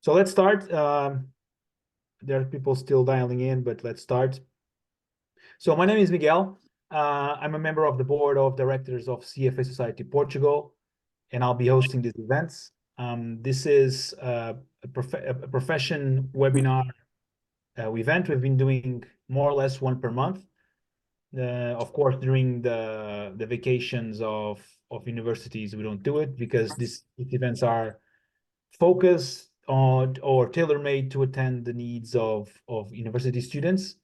So let's start. There are people still dialing in, but let's start. So my name is Miguel. I'm a member of the board of directors of CFA Society Portugal, and I'll be hosting these events. This is a profession webinar event. We've been doing more or less one per month. Of course, during the vacations of universities, we don't do it because these events are focused on or tailor-made to attend the needs of university students.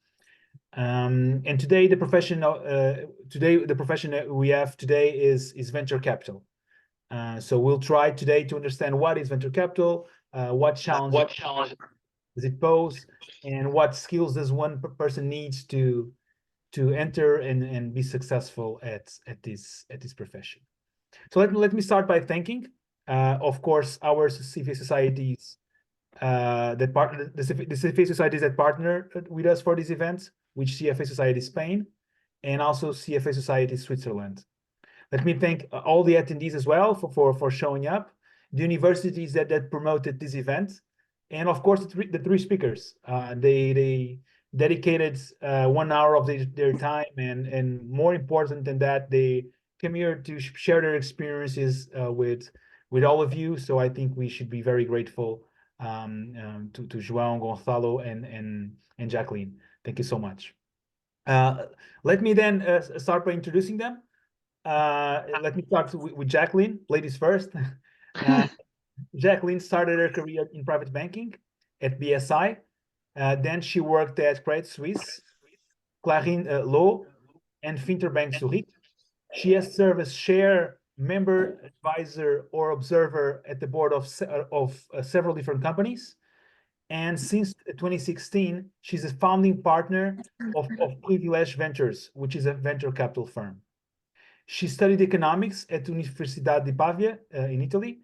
And today the profession that we have today is venture capital. So we'll try today to understand what is venture capital, what challenge does it pose, and what skills does one person needs to enter and be successful at this profession. So let me start by thanking, of course, our CFA societies the CFA societies that partner with us for these events, which CFA Society Spain and also CFA Society Switzerland. Let me thank all the attendees as well for showing up, the universities that promoted this event, and of course the three speakers. They dedicated 1 hour of their time, and more important than that, they came here to share their experiences with all of you. So I think we should be very grateful to João, Gonzalo, and Jacqueline. Thank you so much. Let me then start by introducing them. Let me start with Jacqueline, ladies first. Jacqueline started her career in private banking at BSI. Then she worked at Credit Suisse, Clarin Law, and Finterbank Zurich. She has served as chair, member, advisor, or observer at the board of several different companies. And since 2016, she's a founding partner of Privilege Ventures, which is a venture capital firm. She studied economics at Universidad di Pavia in Italy,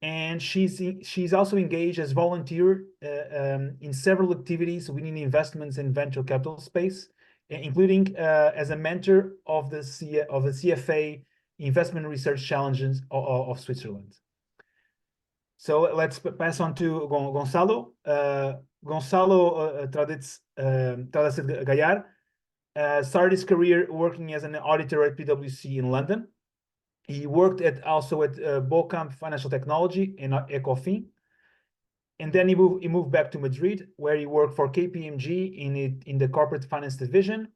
and she's also engaged as volunteer in several activities within investments and venture capital space, including as a mentor of the CFA Investment Research Challenges of Switzerland. So let's pass on to Gonzalo. Gonzalo Tradez Gallar started his career working as an auditor at PwC in London. He worked also at Bocamp Financial Technology and Ecofin. And then he moved back to Madrid, where he worked for KPMG in the corporate finance division.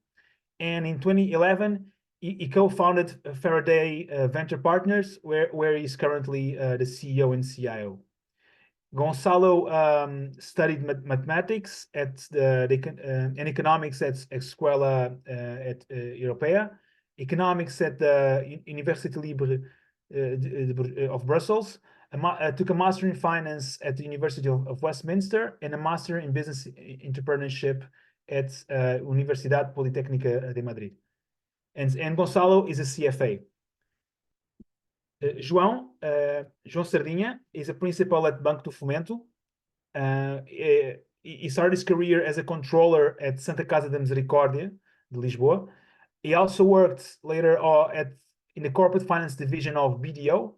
And in 2011, he co-founded Faraday Venture Partners, where he's currently the CEO and CIO. Gonzalo studied mathematics and economics at Escola Europea, economics at the University Libre of Brussels, took a master in finance at the University of Westminster, and a master in business entrepreneurship at Universidad Politécnica de Madrid. And Gonzalo is a CFA. João Sardinha is a principal at Banco do Fomento. He started his career as a controller at Santa Casa da Misericórdia de Lisboa. He also worked later in the corporate finance division of BDO,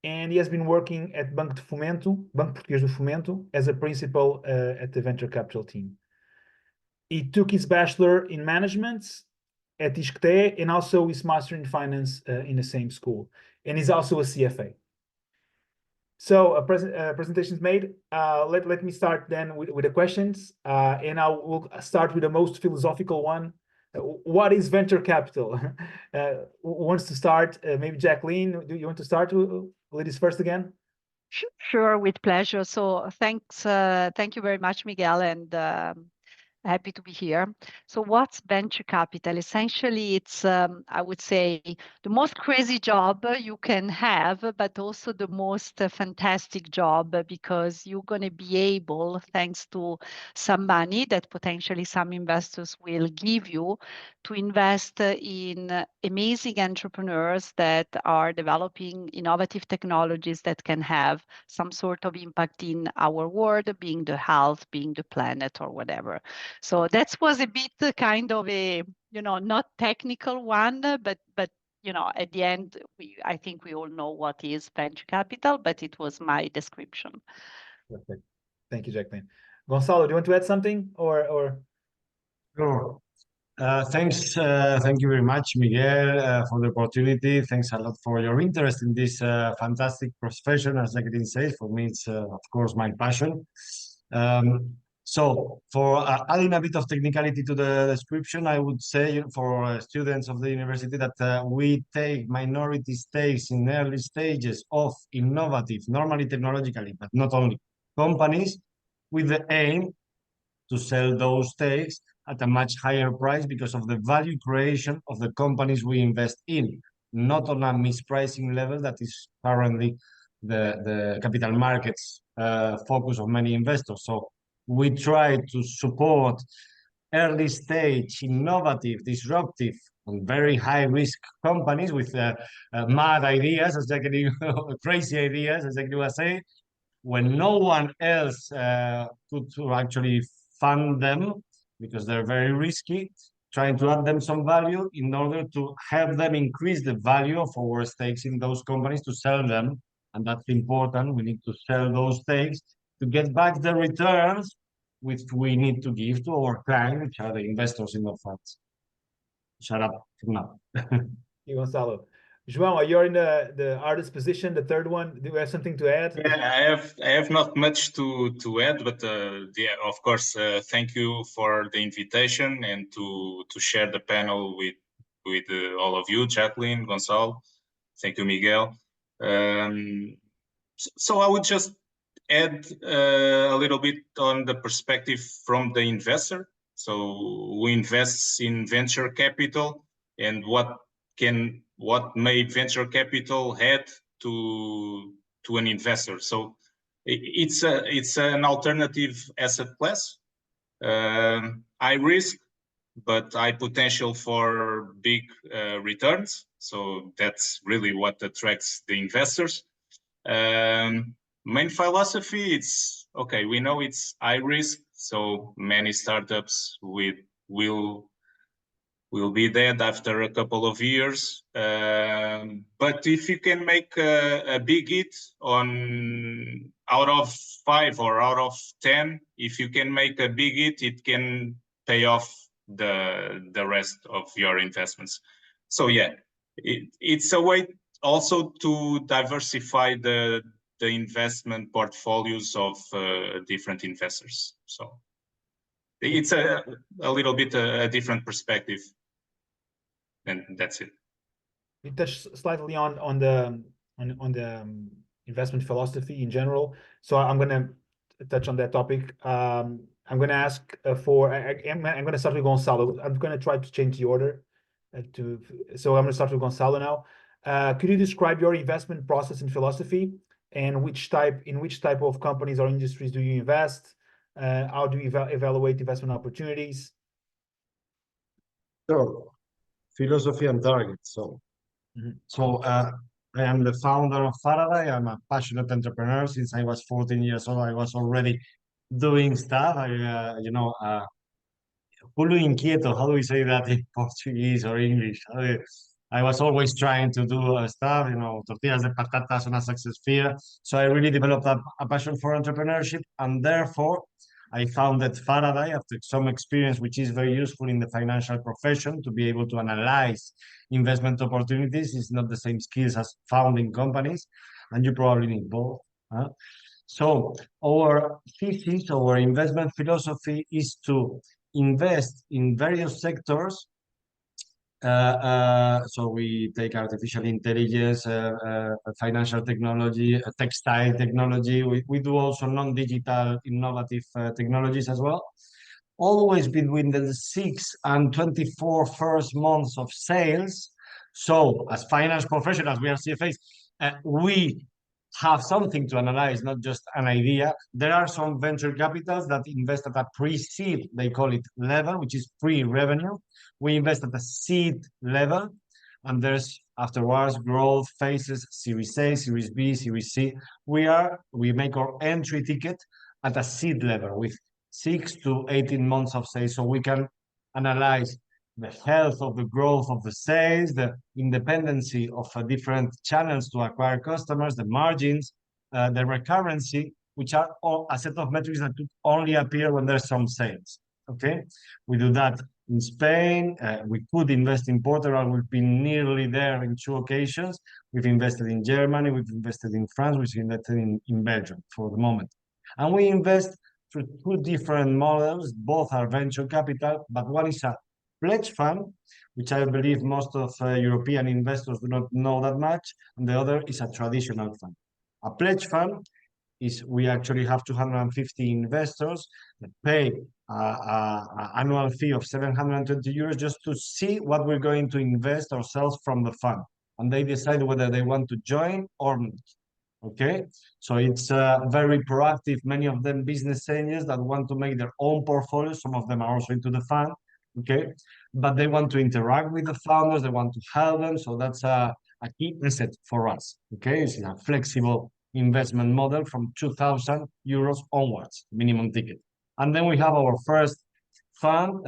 and he has been working at Banco do Fomento, Banco Português do Fomento, as a principal at the venture capital team. He took his bachelor in management at ISCTE and also his master in finance in the same school. And he's also a CFA. So presentations made. Let me start then with the questions. And I will start with the most philosophical one. What is venture capital? Who wants to start? Maybe Jacqueline, do you want to start, ladies first again? Sure, with pleasure. So thanks, thank you very much, Miguel, and happy to be here. So what's venture capital? Essentially, it's, I would say, the most crazy job you can have, but also the most fantastic job, because you're going to be able, thanks to some money that potentially some investors will give you, to invest in amazing entrepreneurs that are developing innovative technologies that can have some sort of impact in our world, being the health, being the planet, or whatever. So that was a bit kind of a, not technical one, but at the end, I think we all know what is venture capital, but it was my description. Perfect. Thank you, Jacqueline. Gonzalo, do you want to add something or? Sure. Thank you very much, Miguel, for the opportunity. Thanks a lot for your interest in this fantastic profession. As Jacqueline says, for me, it's of course my passion. So, for adding a bit of technicality to the description, I would say for students of the university that we take minority stakes in early stages of innovative, normally technologically, but not only, companies, with the aim to sell those stakes at a much higher price because of the value creation of the companies we invest in, not on a mispricing level that is currently the capital markets focus of many investors. So we try to support early stage, innovative, disruptive, and very high risk companies with mad ideas, as Jacqueline, crazy ideas, as Jacqueline was saying, when no one else could actually fund them because they're very risky, trying to add them some value in order to help them increase the value of our stakes in those companies to sell them. And that's important. We need to sell those stakes to get back the returns which we need to give to our clients, which are the investors in the funds. Shut up for now. You, Gonzalo. João, you're in the artist position, the third one. Do you have something to add? Yeah, I have not much to add, but yeah, of course, thank you for the invitation and to share the panel with all of you, Jacqueline, Gonzalo. Thank you, Miguel. So I would just add a little bit on the perspective from the investor. So who invests in venture capital and what may venture capital add to an investor. So it's an alternative asset class, high risk, but high potential for big returns. So that's really what attracts the investors. Main philosophy, it's okay. We know it's high risk, so many startups will be dead after a couple of years. But if you can make a big hit on out of 5 or out of 10, if you can make a big hit, it can pay off the rest of your investments. So yeah, it's a way also to diversify the investment portfolios of different investors. So it's a little bit a different perspective, and that's it. We touched slightly on the investment philosophy in general, so I'm gonna touch on that topic. I'm gonna ask for I'm gonna start with Gonzalo. I'm gonna try to change the order so I'm gonna start with Gonzalo now. Could you describe your investment process and philosophy, and in which type of companies or industries do you invest? How do you evaluate investment opportunities? So, philosophy and targets. So, I am the founder of Faraday. I'm a passionate entrepreneur. Since I was 14 years old, I was already doing stuff. Pulo inquieto. How do we say that in Portuguese or English? I was always trying to do stuff, tortillas de patatas on a success sphere. So I really developed a passion for entrepreneurship, and therefore I founded Faraday after some experience, which is very useful in the financial profession to be able to analyze investment opportunities. It's not the same skills as founding companies, and you probably need both. So our thesis, our investment philosophy is to invest in various sectors. So we take artificial intelligence, financial technology, textile technology. We do also non-digital innovative technologies as well. Always between the 6 and 24 first months of sales. So as finance professionals, we are CFAs, we have something to analyze, not just an idea. There are some venture capitals that invest at a pre-seed, they call it level, which is pre-revenue. We invest at the seed level, and there's afterwards growth phases, Series A, Series B, Series C. We make our entry ticket at a seed level with 6 to 18 months of sales, so we can analyze the health of the growth of the sales, the independency of different channels to acquire customers, the margins, the recurrency, which are all a set of metrics that could only appear when there's some sales. Okay, we do that in Spain. We could invest in Portugal. We've been nearly there in 2 occasions. We've invested in Germany. We've invested in France. We've invested in Belgium for the moment. And we invest through 2 different models. Both are venture capital, but one is a pledge fund, which I believe most of European investors do not know that much, and the other is a traditional fund. A pledge fund is we actually have 250 investors that pay an annual fee of 720 euros just to see what we're going to invest ourselves from the fund, and they decide whether they want to join or not. Okay, so it's very proactive. Many of them business angels that want to make their own portfolio. Some of them are also into the fund. Okay, but they want to interact with the founders, they want to help them, so that's a key asset for us. Okay, it's a flexible investment model from 2,000 euros onwards, minimum ticket. And then we have our first fund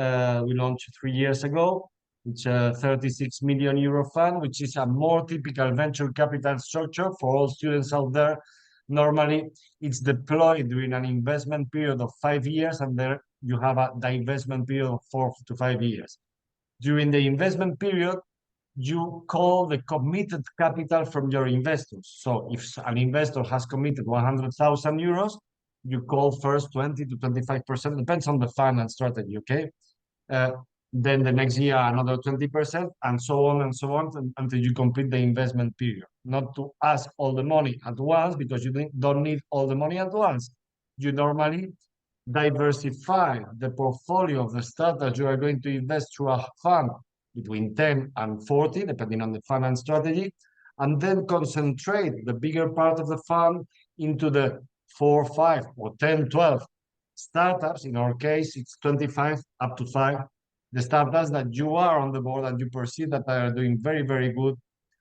we launched 3 years ago, which 36 million euro fund, which is a more typical venture capital structure for all students out there. Normally it's deployed during an investment period of 5 years, and there you have a divestment period of 4 to 5 years. During the investment period, you call the committed capital from your investors. So if an investor has committed 100,000 euros, you call first 20 to 25%, depends on the fund and strategy, okay? Then the next year, another 20%, and so on until you complete the investment period. Not to ask all the money at once, because you don't need all the money at once. You normally diversify the portfolio of the startups you are going to invest through a fund between 10 and 40, depending on the fund and strategy, and then concentrate the bigger part of the fund into the 4, 5, or 10, 12 startups. In our case, it's 25 up to 5. The startups that you are on the board and you perceive that they are doing very, very good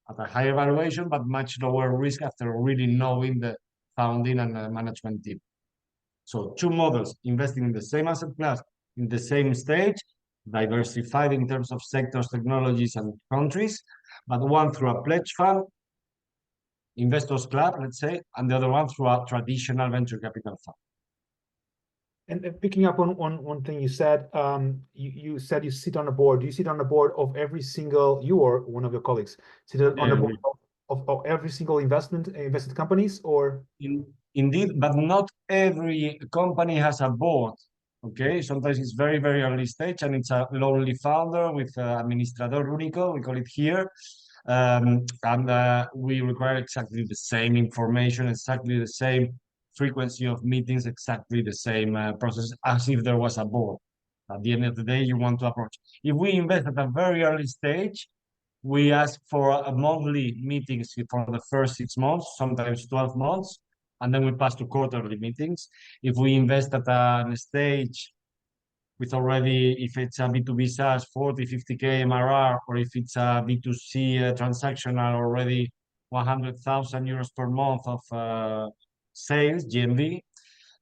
at a higher valuation, but much lower risk after really knowing the founding and the management team. So 2 models, investing in the same asset class, in the same stage, diversified in terms of sectors, technologies, and countries, but one through a pledge fund, investors club, let's say, and the other one through a traditional venture capital fund. And picking up on one thing you said, you said you sit on a board. Do you sit on the board of every single, you or one of your colleagues, sit on the board of every single invested companies, or? Indeed, but not every company has a board. Okay, sometimes it's very, very early stage and it's a lonely founder with administrador único, we call it here. And we require exactly the same information, exactly the same frequency of meetings, exactly the same process as if there was a board. At the end of the day, you want to approach. If we invest at a very early stage, we ask for a monthly meetings for the first 6 months, sometimes 12 months, and then we pass to quarterly meetings. If we invest at a stage with already, if it's a B2B SaaS, 40, 50K MRR, or if it's a B2C transactional, already 100,000 euros per month of sales, GMV,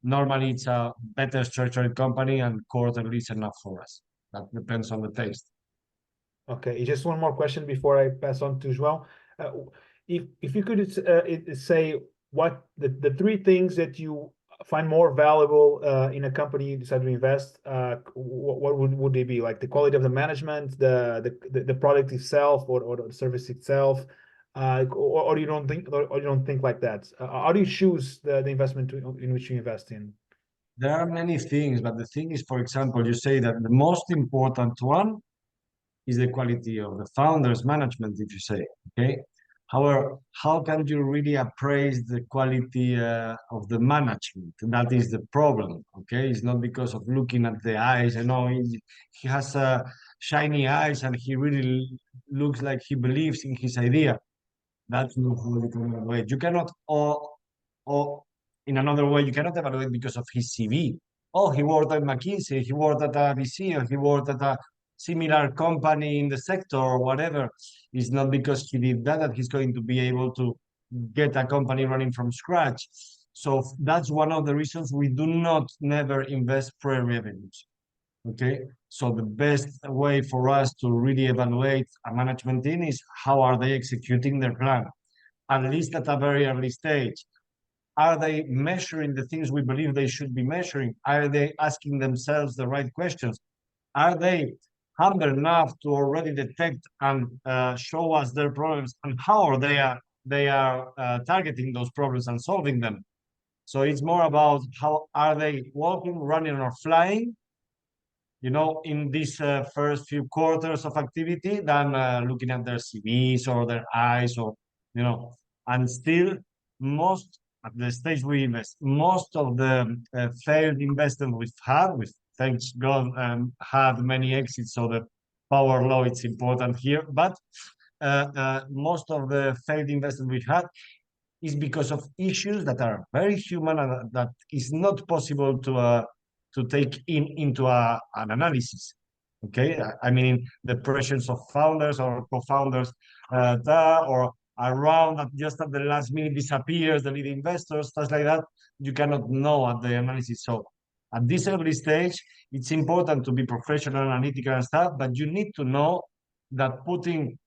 normally it's a better structured company and quarterly is enough for us. That depends on the taste. Okay, just one more question before I pass on to João. If you could say what the 3 things that you find more valuable in a company you decide to invest, what would they be? Like the quality of the management, the product itself, or the service itself, or you don't think like that? How do you choose the investment in which you invest in? There are many things, but the thing is, for example, you say that the most important one is the quality of the founders' management, if you say, okay? However, how can you really appraise the quality of the management? That is the problem, okay? It's not because of looking at the eyes. I know he has shiny eyes and he really looks like he believes in his idea. That's not how you can evaluate. You cannot, or in another way, you cannot evaluate because of his CV. Oh, he worked at McKinsey, he worked at a VC, or he worked at a similar company in the sector or whatever. It's not because he did that he's going to be able to get a company running from scratch. So that's one of the reasons we do not never invest pre-revenues. Okay, so the best way for us to really evaluate a management team is how are they executing their plan, at least at a very early stage. Are they measuring the things we believe they should be measuring? Are they asking themselves the right questions? Are they humble enough to already detect and show us their problems and how they are targeting those problems and solving them? So it's more about how are they walking, running, or flying, you know, in these first few quarters of activity than looking at their CVs or their eyes, or, you know. And still, most at the stage we invest, most of the failed investment we've had, with thanks God had many exits, so the power law it's important here. But most of the failed investment we had is because of issues that are very human and that is not possible to take into an analysis. Okay, I mean the pressures of founders or co-founders or around that just at the last minute disappears, the lead investors, stuff like that. You cannot know at the analysis. So at this early stage, it's important to be professional, analytical, and stuff, but you need to know that putting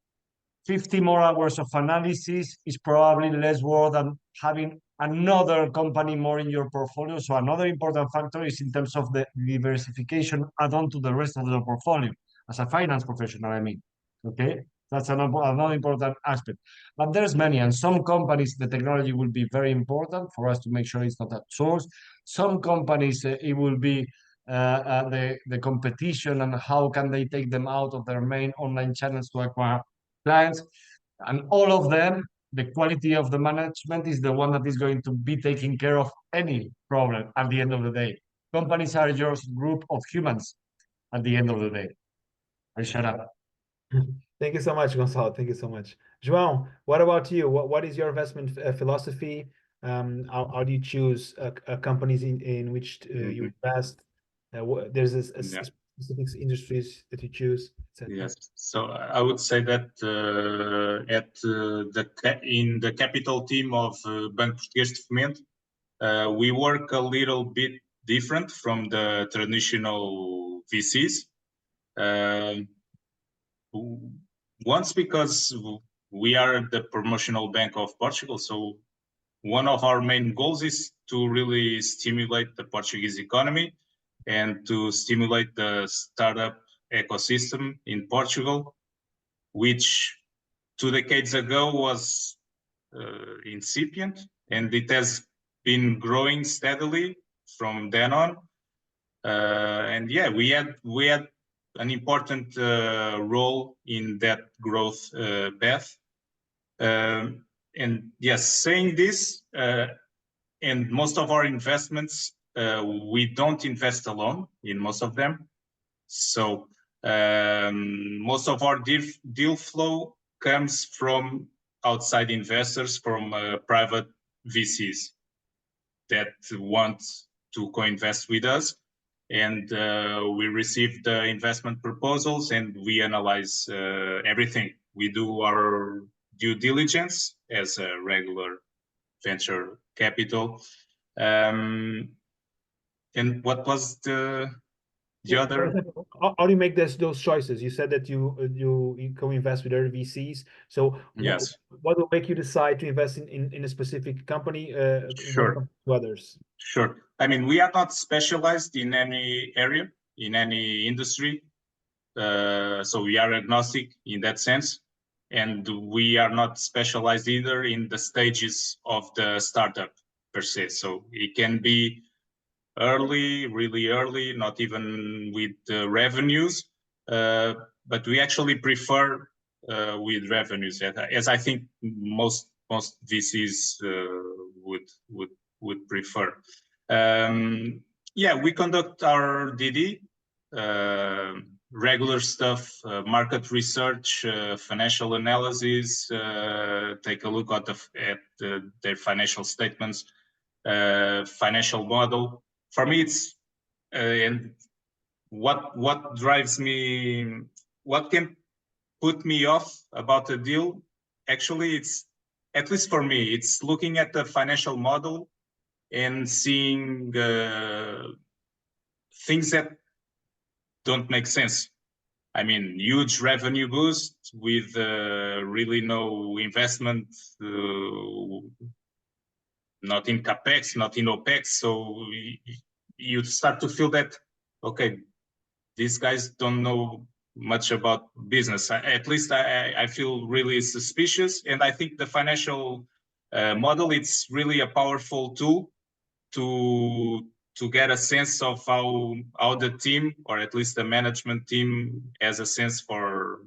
50 more hours of analysis is probably less worth than having another company more in your portfolio. So another important factor is in terms of the diversification add-on to the rest of the portfolio. As a finance professional, I mean, okay? That's another important aspect. But there's many, and some companies, the technology will be very important for us to make sure it's not outsourced. Some companies, it will be the competition and how can they take them out of their main online channels to acquire clients. And all of them, the quality of the management is the one that is going to be taking care of any problem at the end of the day. Companies are your group of humans at the end of the day. I shut up. Thank you so much, Gonçalo. Thank you so much. João, what about you? What is your investment philosophy? How do you choose companies in which you invest? There's specific industries that you choose, etc. Yes, so I would say that in the capital team of Banco Português de Fomento, we work a little bit different from the traditional VCs. Once because we are the promotional bank of Portugal, so one of our main goals is to really stimulate the Portuguese economy and to stimulate the startup ecosystem in Portugal, which 2 decades ago was incipient, and it has been growing steadily from then on. And yeah, we had an important role in that growth path. And yes, saying this, and most of our investments, we don't invest alone in most of them. So most of our deal flow comes from outside investors, from private VCs that want to co-invest with us. And we receive the investment proposals and we analyze everything. We do our due diligence as a regular venture capital. And what was the other? How do you make those choices? You said that you co-invest with other VCs. So yes, what will make you decide to invest in a specific company sure. to others? Sure. I mean, we are not specialized in any area, in any industry. So we are agnostic in that sense. And we are not specialized either in the stages of the startup per se. So it can be early, really early, not even with revenues. But we actually prefer with revenues, as I think most VCs would prefer. Yeah, we conduct our DD, regular stuff, market research, financial analysis, take a look at their financial statements, financial model. For me, it's and what drives me, what can put me off about a deal. Actually, it's, at least for me, it's looking at the financial model and seeing things that don't make sense. I mean, huge revenue boost with really no investment not in capex, not in opex. So you start to feel that, okay, these guys don't know much about business. At least I feel really suspicious. And I think the financial model, it's really a powerful tool to get a sense of how the team, or at least the management team, has a sense for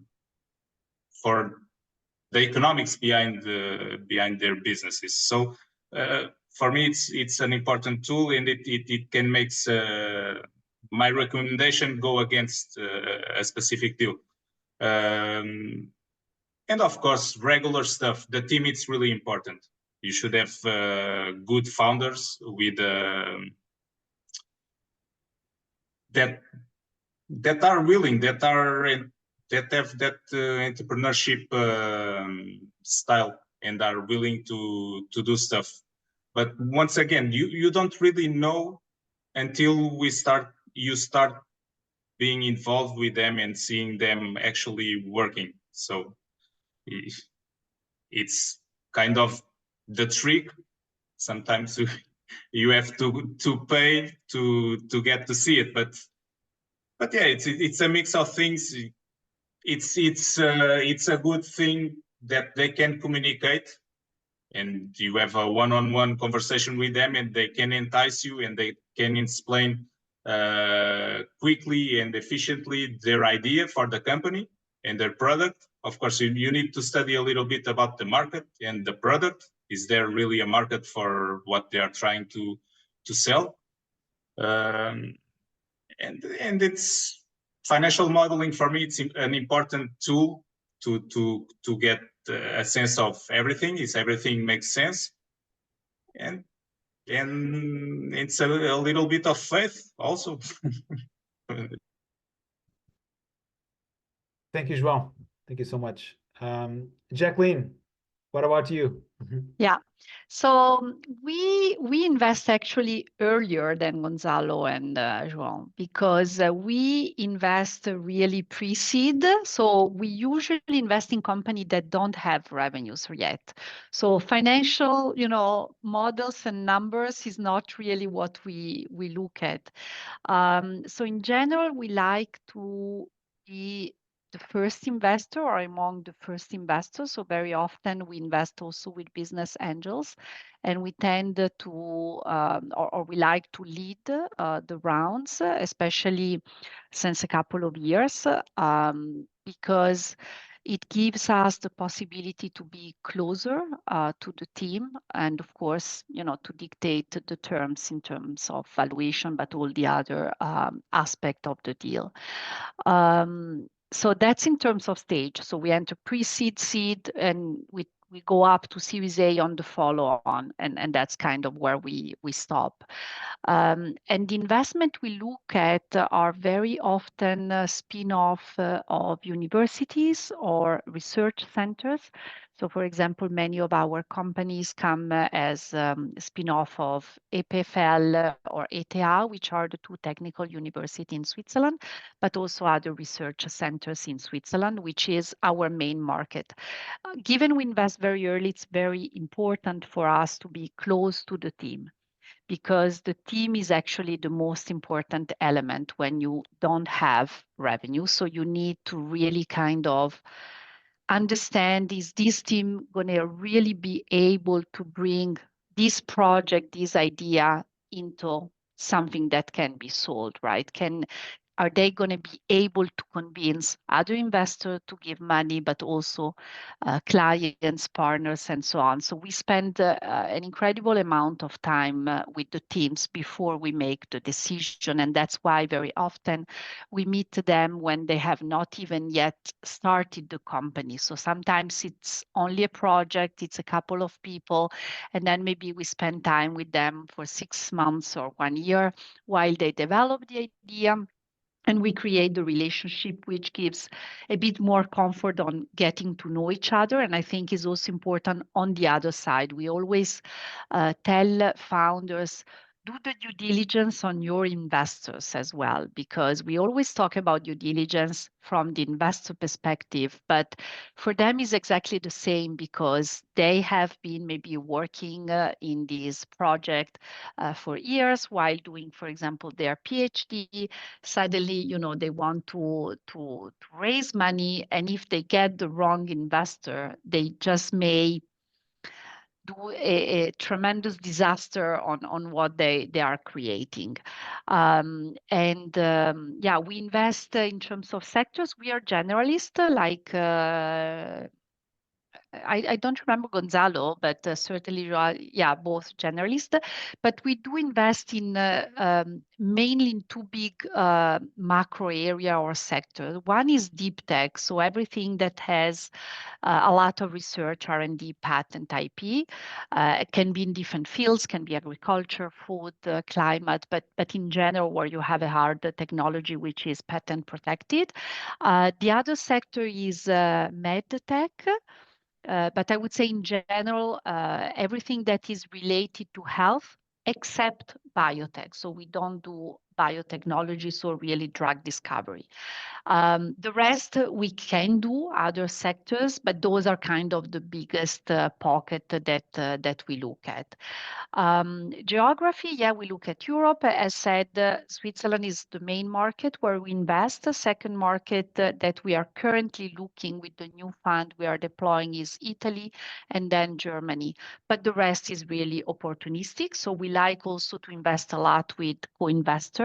the economics behind their businesses. So for me, it's an important tool, and it can make my recommendation go against a specific deal. And of course, regular stuff. The team, it's really important. You should have good founders with that are willing, that have that entrepreneurship style and are willing to do stuff. But once again, you don't really know until you start being involved with them and seeing them actually working. So it's kind of the trick. Sometimes you have to pay to get to see it, but yeah, it's a mix of things. It's a good thing that they can communicate, and you have a one-on-one conversation with them, and they can entice you, and they can explain quickly and efficiently their idea for the company and their product. Of course, you need to study a little bit about the market and the product. Is there really a market for what they are trying to sell? And it's financial modeling for me. It's an important tool to get a sense of everything. Is everything makes sense? And it's a little bit of faith also. Thank you, João. Thank you so much. Jacqueline, what about you? Yeah. So we invest actually earlier than Gonzalo and João, because we invest really pre-seed. So we usually invest in companies that don't have revenues yet. So financial, models and numbers is not really what we look at. So in general, we like to be the first investor or among the first investors. So very often we invest also with business angels, and we tend to, or we like to lead the rounds, especially since a couple of years, because it gives us the possibility to be closer to the team, and of course, to dictate the terms in terms of valuation, but all the other aspect of the deal. So that's in terms of stage. So we enter pre-seed, seed, and we go up to Series A on the follow-on, and that's kind of where we stop. And the investment we look at are very often spin-off of universities or research centers. So for example, many of our companies come as spin-off of EPFL or ETH, which are the two technical universities in Switzerland, but also other research centers in Switzerland, which is our main market. Given we invest very early, it's very important for us to be close to the team, because the team is actually the most important element when you don't have revenue. So you need to really kind of understand, is this team going to really be able to bring this project, this idea into something that can be sold, right? Are they going to be able to convince other investors to give money, but also clients, partners, and so on? So we spend an incredible amount of time with the teams before we make the decision. And that's why very often we meet them when they have not even yet started the company. So sometimes it's only a project, it's a couple of people, and then maybe we spend time with them for 6 months or 1 year while they develop the idea. And we create the relationship, which gives a bit more comfort on getting to know each other. And I think is also important on the other side. We always tell founders do the due diligence on your investors as well, because we always talk about due diligence from the investor perspective, but for them is exactly the same, because they have been maybe working in this project for years while doing, for example, their PhD. Suddenly, you know, they want to raise money, and if they get the wrong investor, they just may do a tremendous disaster on what they are creating. Yeah, we invest in terms of sectors. We are generalist, like I don't remember Gonzalo, but certainly you are, yeah, both generalist. But we do invest in mainly in two big macro area or sector. One is deep tech, so everything that has a lot of research, R&D, patent, IP. It can be in different fields, can be agriculture, food, climate, but in general, where you have a hard technology which is patent protected. The other sector is med tech. But I would say in general, everything that is related to health, except biotech. So we don't do biotechnology, so really drug discovery. The rest we can do other sectors, but those are kind of the biggest pocket that we look at. Geography, yeah, we look at Europe. As said, Switzerland is the main market where we invest. The second market that we are currently looking with the new fund we are deploying is Italy, and then Germany. But the rest is really opportunistic. So we like also to invest a lot with co-investor.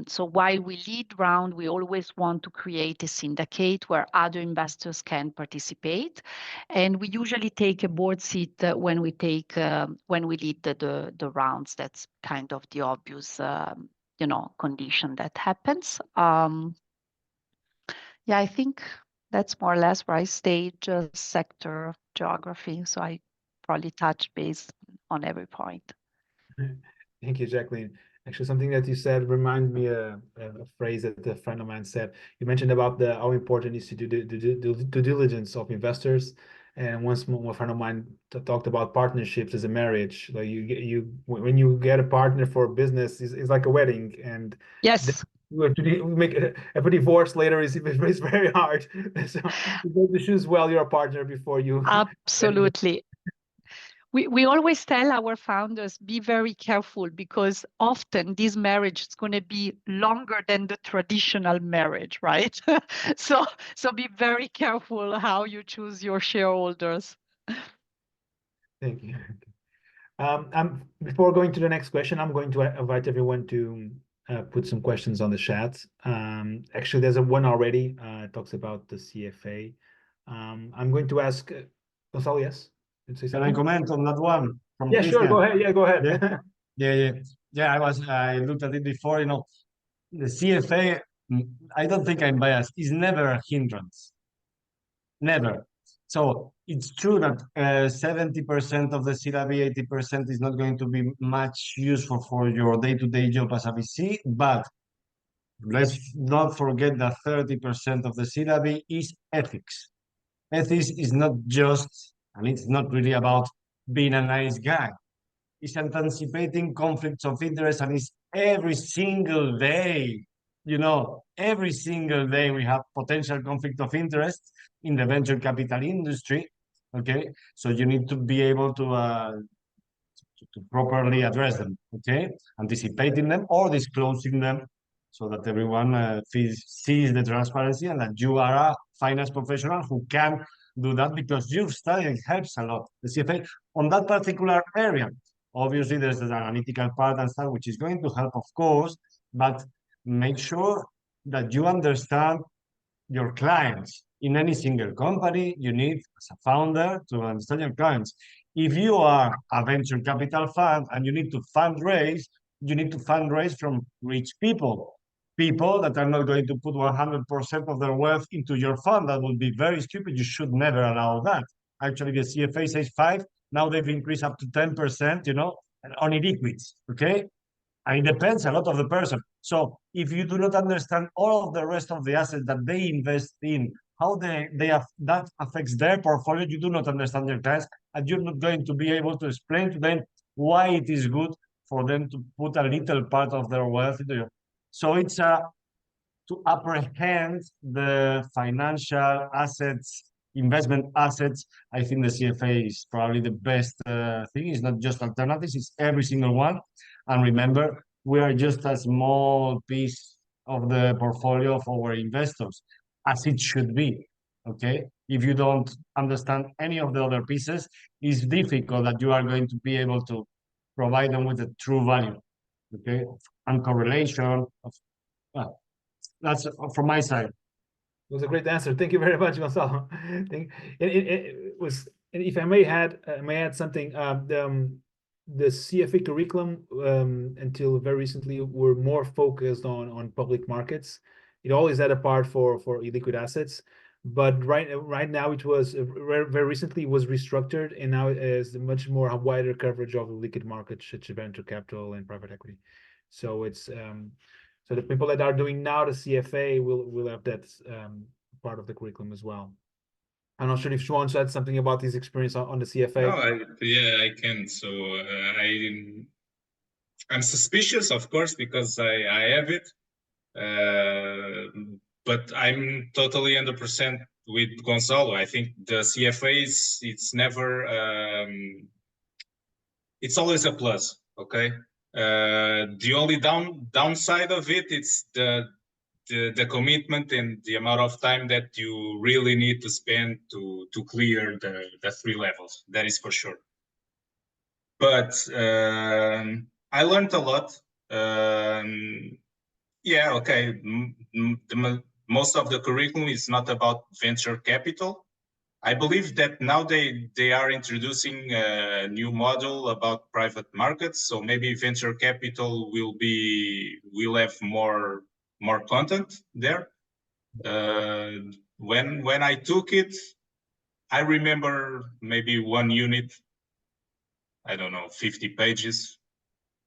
So while we lead round, we always want to create a syndicate where other investors can participate. And we usually take a board seat when we lead the rounds. That's kind of the obvious condition that happens. Yeah, I think that's more or less where I stage sector geography. So I probably touch base on every point. Thank you, Jacqueline. Actually, something that you said reminded me a phrase that a friend of mine said. You mentioned about how important is to do due diligence of investors. And once a friend of mine talked about partnerships as a marriage. Like when you get a partner for a business, it's like a wedding. And yes, to make a divorce later is very hard. So you have to choose well your partner before you. Absolutely. We always tell our founders, be very careful, because often this marriage is going to be longer than the traditional marriage, right? So be very careful how you choose your shareholders. Thank you. Before going to the next question, I'm going to invite everyone to put some questions on the chat. Actually, there's one already. It talks about the CFA. I'm going to ask Gonzalo, yes? Can I comment on that one from Yeah, Christian? sure. Go ahead. Yeah, go ahead. Yeah. I looked at it before. You know, the CFA. I don't think I'm biased. Is never a hindrance. Never. So it's true that 70% of the syllabi, 80% is not going to be much useful for your day-to-day job as a VC, but let's not forget that 30% of the syllabi is ethics. Ethics is not just, and it's not really about being a nice guy. It's anticipating conflicts of interest, and it's every single day. You know, every single day we have potential conflict of interest in the venture capital industry. Okay, so you need to be able to properly address them. Okay, anticipating them or disclosing them, so that everyone sees the transparency and that you are a finance professional who can do that because you've studied. It helps a lot. The CFA on that particular area. Obviously, there's an analytical part and stuff which is going to help, of course, but make sure that you understand your clients. In any single company, you need, as a founder, to understand your clients. If you are a venture capital fund and you need to fundraise, you need to fundraise from rich people. People that are not going to put 100% of their wealth into your fund. That would be very stupid. You should never allow that. Actually, the CFA says 5%. Now they've increased up to 10%, you know, on illiquids, okay? And it depends a lot of the person. So if you do not understand all of the rest of the assets that they invest in, how that affects their portfolio, you do not understand their clients, and you're not going to be able to explain to them why it is good for them to put a little part of their wealth into it. So it's to apprehend the financial assets, investment assets. I think the CFA is probably the best thing. It's not just alternatives, it's every single one. And remember, we are just a small piece of the portfolio of our investors, as it should be. Okay, if you don't understand any of the other pieces, it's difficult that you are going to be able to provide them with a true value. Okay, and correlation of that's from my side. It was a great answer. Thank you very much, Gonzalo. It was, and if I may add something. The CFA curriculum until very recently were more focused on public markets. It always had a part for illiquid assets, but right now it was very recently was restructured, and now it is much more a wider coverage of the liquid markets such as venture capital and private equity. So it's so the people that are doing now the CFA will have that part of the curriculum as well. I'm not sure if João said something about his experience on the CFA. No, I can. So I'm suspicious, of course, because I have it, but I'm totally 100% with Gonzalo. I think the CFA it's never it's always a plus. Okay, the only downside of it it's the commitment and the amount of time that you really need to spend to clear the 3 levels. That is for sure. But I learned a lot. Yeah, okay. Most of the curriculum is not about venture capital. I believe that now they are introducing a new module about private markets. So maybe venture capital will have more content there. When I took it, I remember maybe one unit, I don't know, 50 pages,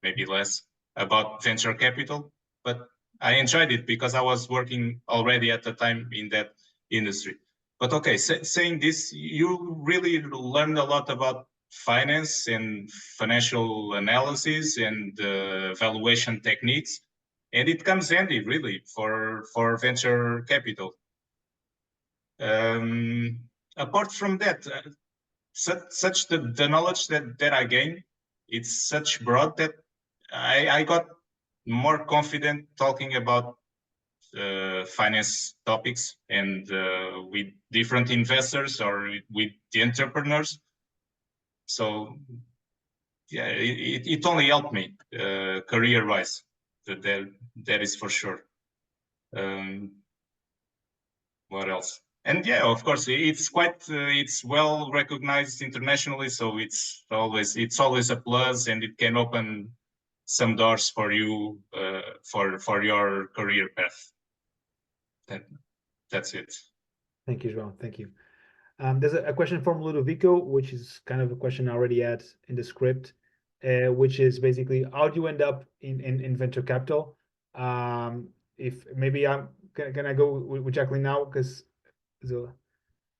maybe less, about venture capital. But I enjoyed it because I was working already at the time in that industry. But okay, saying this, you really learned a lot about finance and financial analysis and valuation techniques. And it comes handy, really, for venture capital. Apart from that, such the knowledge that I gained, it's such broad that I got more confident talking about finance topics and with different investors or with the entrepreneurs. So yeah, it only helped me career-wise. That is for sure. What else? And yeah, of course, it's quite it's well recognized internationally, so it's always a plus, and it can open some doors for you for your career path. That's it. Thank you, João. Thank you. There's a question from Ludovico, which is kind of a question I already had in the script, which is basically how do you end up in venture capital? If maybe can I go with Jacqueline now because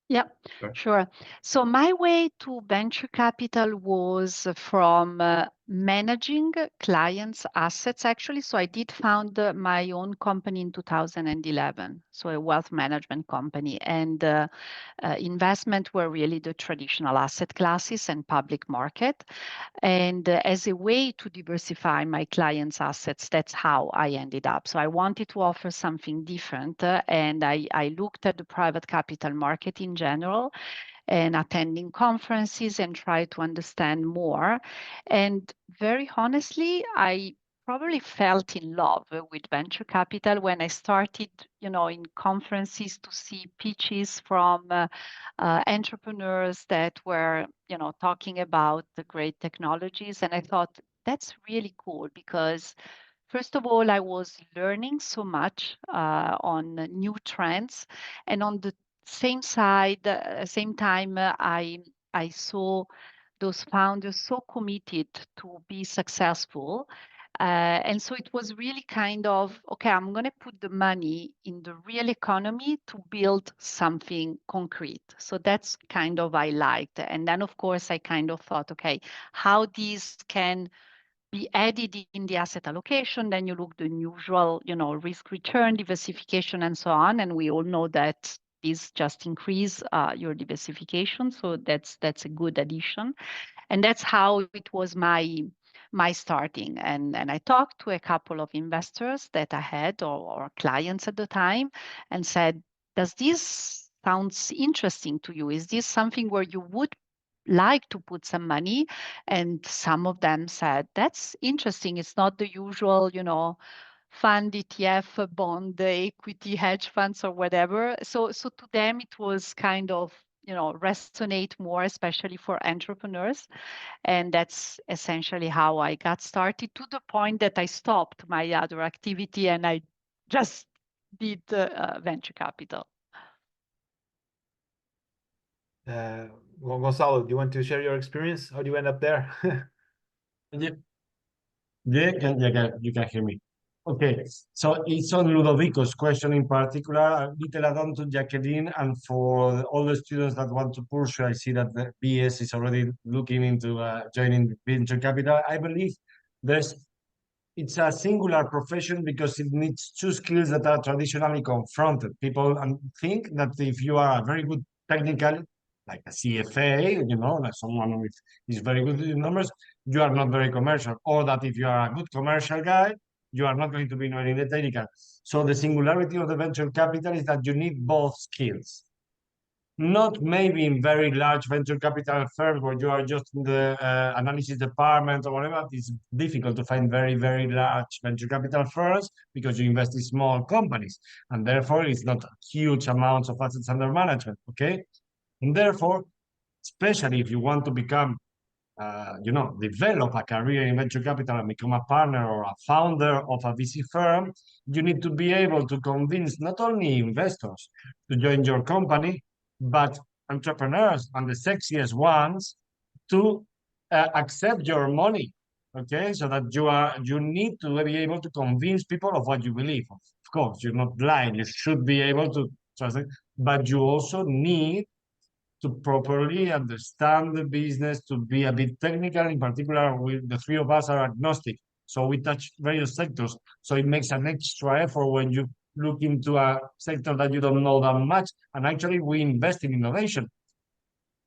Yeah, sure. So my way to venture capital was from managing clients' assets, actually. So I did found my own company in 2011, so a wealth management company. And investment were really the traditional asset classes and public market. And as a way to diversify my clients' assets, that's how I ended up. So I wanted to offer something different, and I looked at the private capital market in general and attending conferences and try to understand more. And very honestly, I probably felt in love with venture capital when I started, in conferences to see pitches from entrepreneurs that were, talking about the great technologies. And I thought that's really cool because first of all, I was learning so much on new trends, and on the same time, I saw those founders so committed to be successful. And so it was really kind of, okay, I'm going to put the money in the real economy to build something concrete. So that's kind of I liked. And then, of course, I kind of thought, okay, how these can be added in the asset allocation. Then you look the usual, risk return, diversification, and so on. And we all know that this just increase your diversification. So that's a good addition. And that's how it was my starting. And I talked to a couple of investors that I had or clients at the time and said, does this sounds interesting to you? Is this something where you would like to put some money? And some of them said, that's interesting. It's not the usual, fund, ETF, bond, equity, hedge funds, or whatever. So to them, it was kind of, resonate more, especially for entrepreneurs. And that's essentially how I got started, to the point that I stopped my other activity and I just did venture capital. Well, Gonzalo, do you want to share your experience? How do you end up there? You can hear me. Okay, so it's on Ludovico's question in particular, a little add-on to Jacqueline, and for all the students that want to pursue, I see that the BS is already looking into joining venture capital. I believe it's a singular profession because it needs two skills that are traditionally confronted. People think that if you are a very good technical, like a CFA, like someone who is very good in numbers, you are not very commercial. Or that if you are a good commercial guy, you are not going to be very technical. So the singularity of the venture capital is that you need both skills. Not maybe in very large venture capital firms where you are just in the analysis department or whatever. It's difficult to find very, very large venture capital firms because you invest in small companies, and therefore it's not huge amounts of assets under management, okay? And therefore, especially if you want to become, develop a career in venture capital and become a partner or a founder of a VC firm, you need to be able to convince not only investors to join your company, but entrepreneurs and the sexiest ones to accept your money. Okay, so that you need to be able to convince people of what you believe. Of course, you're not blind. You should be able to translate, but you also need to properly understand the business, to be a bit technical. In particular, the three of us are agnostic, so we touch various sectors. So it makes an extra effort when you look into a sector that you don't know that much. And actually, we invest in innovation.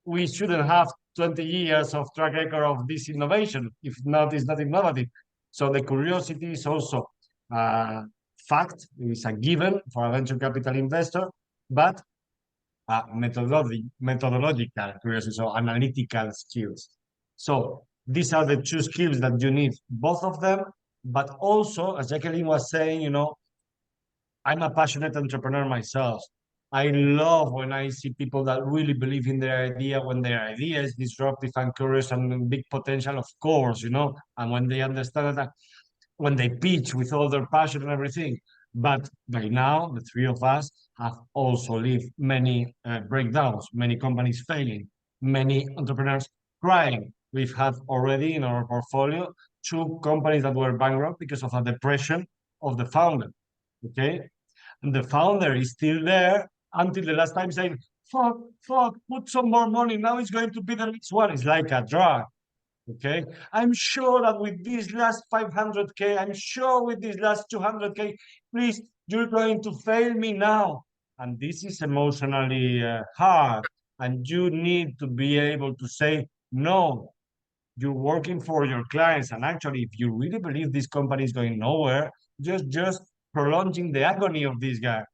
We shouldn't have 20 years of track record of this innovation. If not, it's not innovative. So the curiosity is also fact. It's a given for a venture capital investor, but methodological curiosity, so analytical skills. So these are the two skills that you need, both of them. But also, as Jacqueline was saying, I'm a passionate entrepreneur myself. I love when I see people that really believe in their idea, when their idea is disruptive and curious and big potential, of course, and when they understand that, when they pitch with all their passion and everything. But by now, the three of us have also lived many breakdowns, many companies failing, many entrepreneurs crying. We've had already in our portfolio 2 companies that were bankrupt because of a depression of the founder. Okay, and the founder is still there until the last time saying, fuck, put some more money. Now it's going to be the next one. It's like a drug. Okay, I'm sure that with this last 500K, I'm sure with this last 200K, please, you're going to fail me now. And this is emotionally hard. And you need to be able to say, no, you're working for your clients. And actually, if you really believe this company is going nowhere, just prolonging the agony of this guy.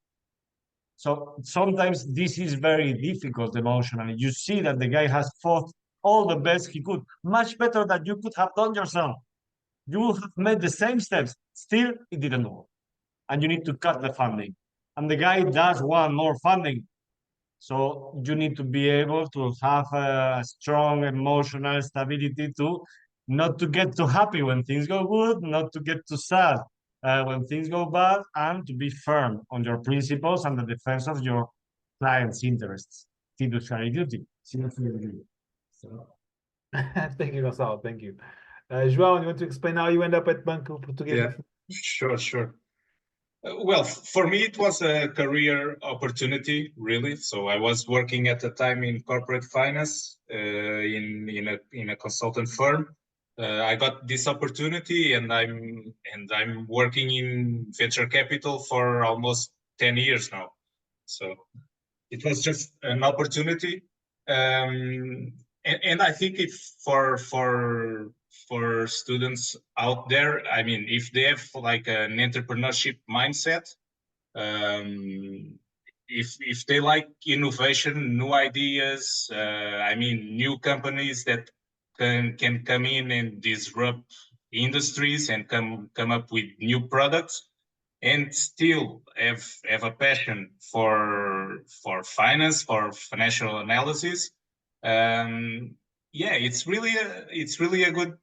So sometimes this is very difficult emotionally. You see that the guy has fought all the best he could, much better than you could have done yourself. You have made the same steps, still it didn't work. And you need to cut the funding. And the guy does want more funding. So you need to be able to have a strong emotional stability to not to get too happy when things go good, not to get too sad when things go bad, and to be firm on your principles and the defense of your client's interests. Fiduciary duty. So. Thank you, Gonzalo. Thank you. João, you want to explain how you end up at Banco Português? Yeah, sure. Well, for me, it was a career opportunity, really. So I was working at the time in corporate finance in a consultant firm. I got this opportunity, and I'm working in venture capital for almost 10 years now. So it was just an opportunity, and I think if for students out there, I mean, if they have like an entrepreneurship mindset, if they like innovation, new ideas, I mean, new companies that can come in and disrupt industries and come up with new products, and still have a passion for finance, for financial analysis. Yeah, it's really a good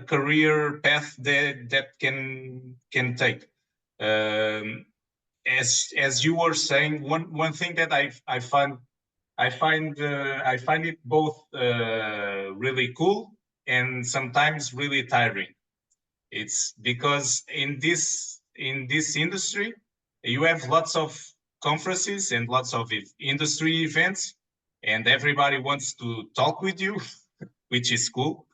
career path that can take. As you were saying, one thing that I find it both really cool and sometimes really tiring. It's because in this industry, you have lots of conferences and lots of industry events, and everybody wants to talk with you, which is cool.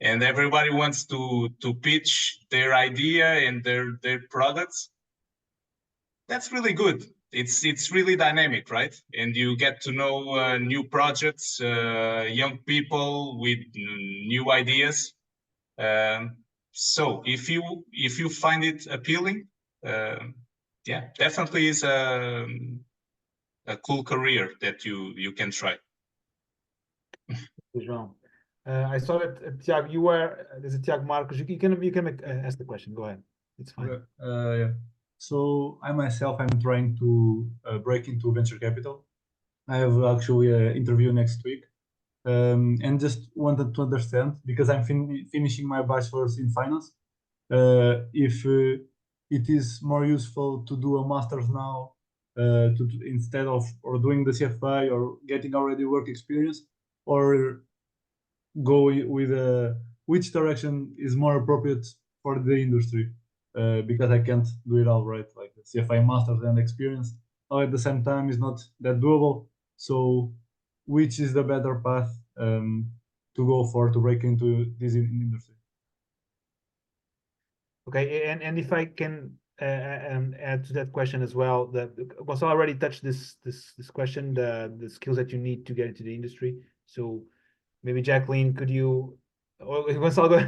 And everybody wants to pitch their idea and their products. That's really good. It's really dynamic, right? And you get to know new projects, young people with new ideas. So if you find it appealing, yeah, definitely is a cool career that you can try. João. I saw that Tiago, there's a Tiago Marcos. You can ask the question. Go ahead. It's fine. Yeah. So I myself, I'm trying to break into venture capital. I have actually an interview next week, and just wanted to understand, because I'm finishing my bachelor's in finance, if it is more useful to do a master's now instead of doing the CFA or getting already work experience, or go with which direction is more appropriate for the industry, because I can't do it all, right? Like the CFA master's and experience all at the same time is not that doable. So which is the better path to go for to break into this industry? Okay, and if I can add to that question as well, Gonçalo already touched this question, the skills that you need to get into the industry. So maybe Jacqueline, could you, or Gonçalo,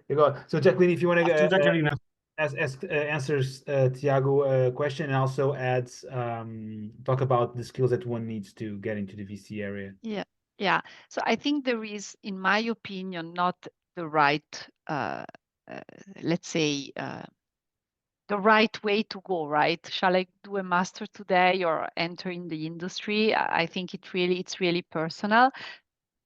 go. So Jacqueline, if you want to answers Tiago question, and also adds talk about the skills that one needs to get into the VC area. Yeah. So I think there is, in my opinion, not the right, let's say, the right way to go, right? Shall I do a master today or enter in the industry? I think it's really personal.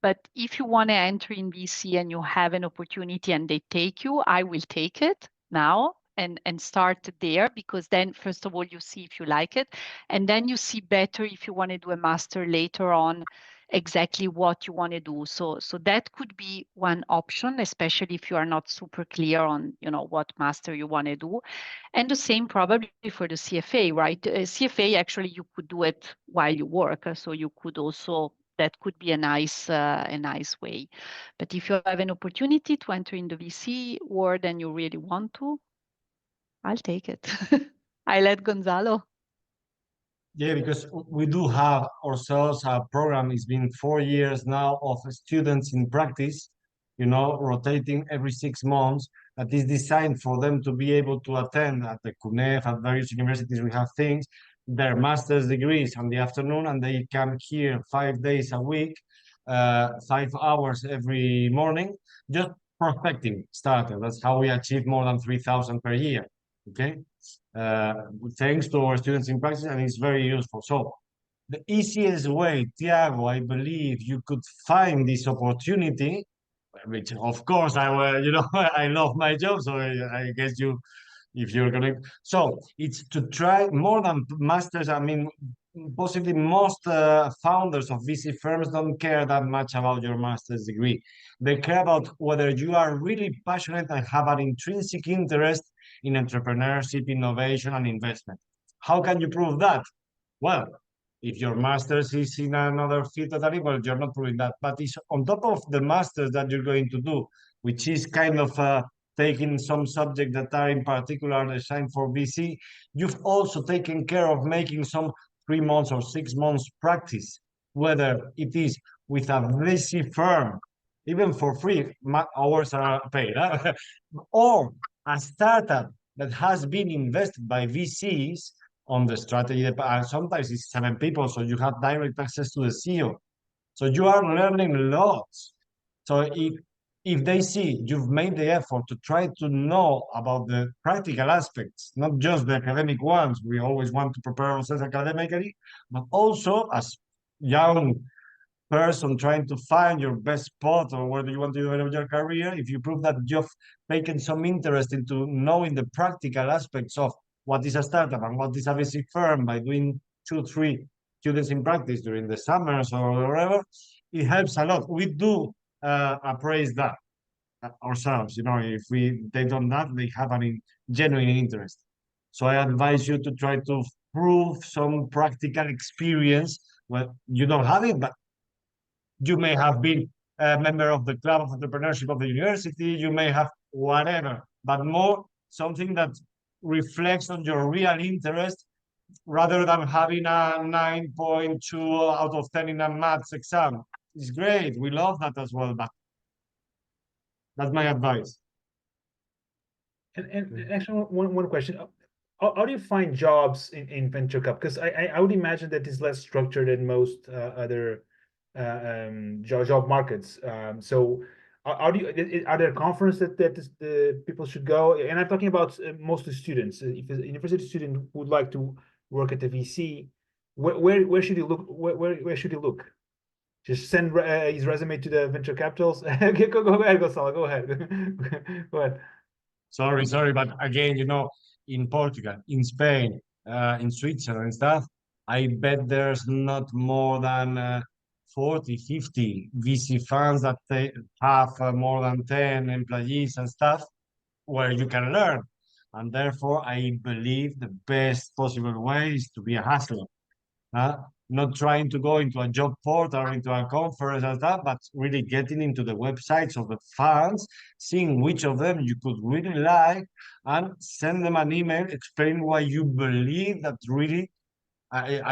But if you want to enter in VC and you have an opportunity and they take you, I will take it now and start there, because then first of all, you see if you like it, and then you see better if you want to do a master later on exactly what you want to do. So that could be one option, especially if you are not super clear on, what master you want to do. And the same probably for the CFA, right? CFA, actually, you could do it while you work. So you could also, that could be a nice way. But if you have an opportunity to enter in the VC world and you really want to, I'll take it. I let Gonzalo. Yeah, because we do have ourselves a program. It's been 4 years now of students in practice, rotating every 6 months, that is designed for them to be able to attend at the CUNEF, at various universities. We have things, their master's degrees in the afternoon, and they come here 5 days a week, 5 hours every morning, just prospecting starter. That's how we achieve more than 3,000 per year. Okay. Thanks to our students in practice, and it's very useful. So the easiest way, Tiago, I believe you could find this opportunity, which of course I love my job, so I guess if you're gonna, so it's to try more than masters. I mean, possibly most founders of VC firms don't care that much about your master's degree. They care about whether you are really passionate and have an intrinsic interest in entrepreneurship, innovation, and investment. How can you prove that? Well, If your master's is in another field totally, well, you're not proving that. But it's on top of the master's that you're going to do, which is kind of taking some subjects that are in particular designed for VC, you've also taken care of making some 3 months or 6 months practice, whether it is with a VC firm, even for free, hours are paid, or a startup that has been invested by VCs on the strategy. And sometimes it's 7 people, so you have direct access to the CEO. So you are learning lots. So if they see you've made the effort to try to know about the practical aspects, not just the academic ones, we always want to prepare ourselves academically, but also as young person trying to find your best spot or where do you want to develop your career, if you prove that you've taken some interest into knowing the practical aspects of what is a startup and what is a basic firm by doing 2-3 students in practice during the summers or whatever, it helps a lot. We do appraise that ourselves. If they've done that, they have a genuine interest. So I advise you to try to prove some practical experience. Well, you don't have it, but you may have been a member of the club of entrepreneurship of the university, you may have whatever, but more something that reflects on your real interest rather than having a 9.2 out of 10 in a maths exam. It's great, we love that as well, but that's my advice. And actually, one question. How do you find jobs in venture cap? Because I would imagine that it's less structured than most other job markets. So are there conferences that the people should go? And I'm talking about mostly students. If a university student would like to work at the VC, where should he look? Where should he look? Just send his resume to the venture capitals. Go ahead, Gonzalo. Go ahead. Go ahead. Sorry, but again, in Portugal, in Spain, in Switzerland and stuff, I bet there's not more than 40, 50 VC funds that they have more than 10 employees and stuff where you can learn. And therefore, I believe the best possible way is to be a hustler. Not trying to go into a job portal or into a conference and stuff, but really getting into the websites of the funds, seeing which of them you could really like, and send them an email explaining why you believe that really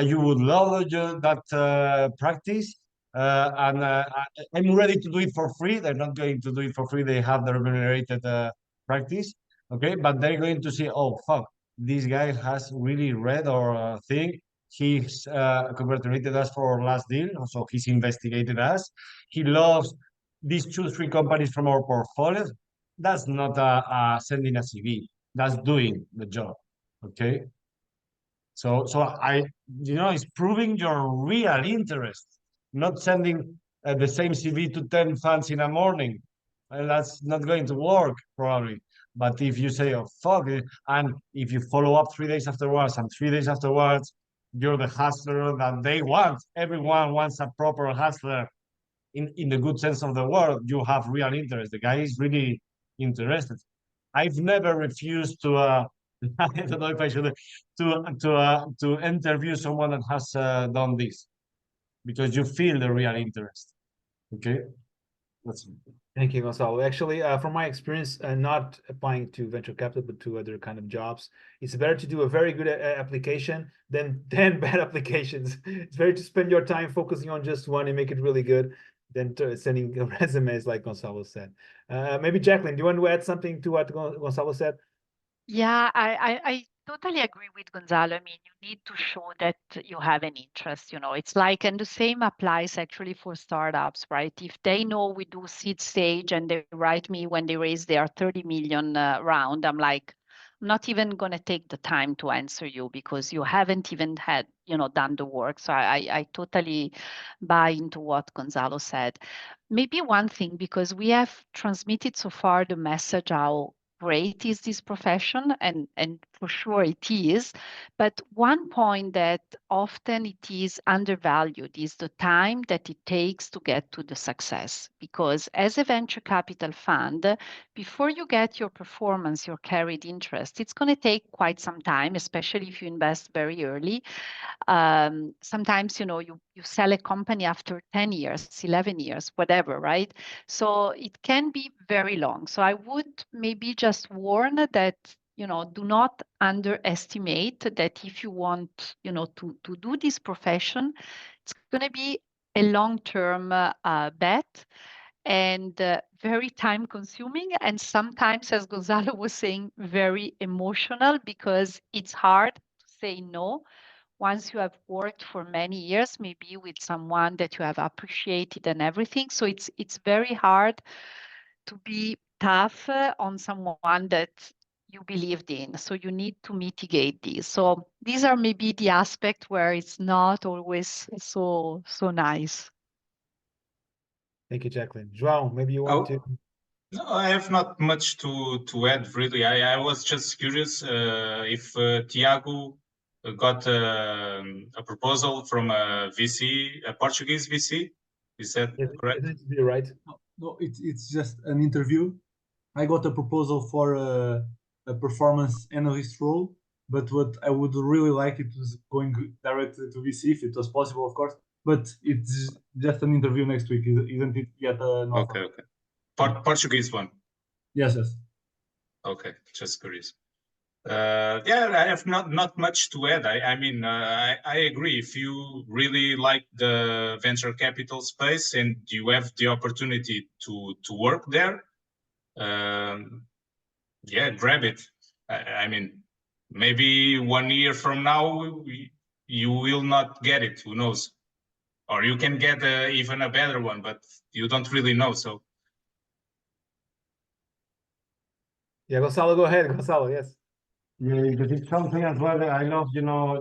you would love that practice. I'm ready to do it for free. They're not going to do it for free. They have the remunerated practice. Okay, but they're going to see, oh, fuck, this guy has really read our thing. He's congratulated us for our last deal, so he's investigated us. He loves these 2-3 companies from our portfolio. That's not sending a CV. That's doing the job. Okay. So it's proving your real interest, not sending the same CV to 10 fans in a morning. And that's not going to work probably. But if you say, oh, fuck it, and if you follow up 3 days afterwards and 3 days afterwards, you're the hustler that they want. Everyone wants a proper hustler in the good sense of the word. You have real interest. The guy is really interested. I've never refused to I don't know if I should to interview someone that has done this, because you feel the real interest. Okay, that's it. Thank you, Gonzalo. Actually, from my experience, not applying to venture capital, but to other kind of jobs, it's better to do a very good application than 10 bad applications. It's better to spend your time focusing on just one and make it really good than sending resumes, like Gonzalo said. Maybe Jacqueline, do you want to add something to what Gonzalo said? Yeah, I totally agree with Gonzalo. I mean, you need to show that you have an interest, it's like, and the same applies actually for startups, right? If they know we do seed stage and they write me when they raise their 30 million round, I'm like, I'm not even going to take the time to answer you because you haven't even had, done the work. So I totally buy into what Gonzalo said. Maybe one thing, because we have transmitted so far the message how great is this profession, and for sure it is. But one point that often it is undervalued is the time that it takes to get to the success. Because as a venture capital fund, before you get your performance, your carried interest, it's going to take quite some time, especially if you invest very early. Sometimes, you sell a company after 10 years, 11 years, whatever, right? So it can be very long. So I would maybe just warn that, do not underestimate that if you want, to do this profession, it's going to be a long-term bet and very time consuming. And sometimes, as Gonzalo was saying, very emotional, because it's hard to say no once you have worked for many years, maybe with someone that you have appreciated and everything. So it's very hard to be tough on someone that you believed in. So you need to mitigate these. So these are maybe the aspect where it's not always so nice. Thank you, Jacqueline. João, maybe you want to. No, I have not much to add, really. I was just curious if Tiago got a proposal from a VC, a Portuguese VC. Is that correct? You're right. No, it's just an interview. I got a proposal for a performance analyst role, but what I would really like it was going directly to VC if it was possible, of course. But it's just an interview next week, isn't it yet an offer? Okay. Portuguese one. Yes. Okay, just curious. Yeah, I have not much to add. I mean, I agree. If you really like the venture capital space and you have the opportunity to work there, yeah, grab it. I mean, maybe 1 year from now you will not get it. Who knows? Or you can get even a better one, but you don't really know. So. Yeah, Gonzalo, go ahead. Gonzalo, yes. Yeah, because it's something as well that I love,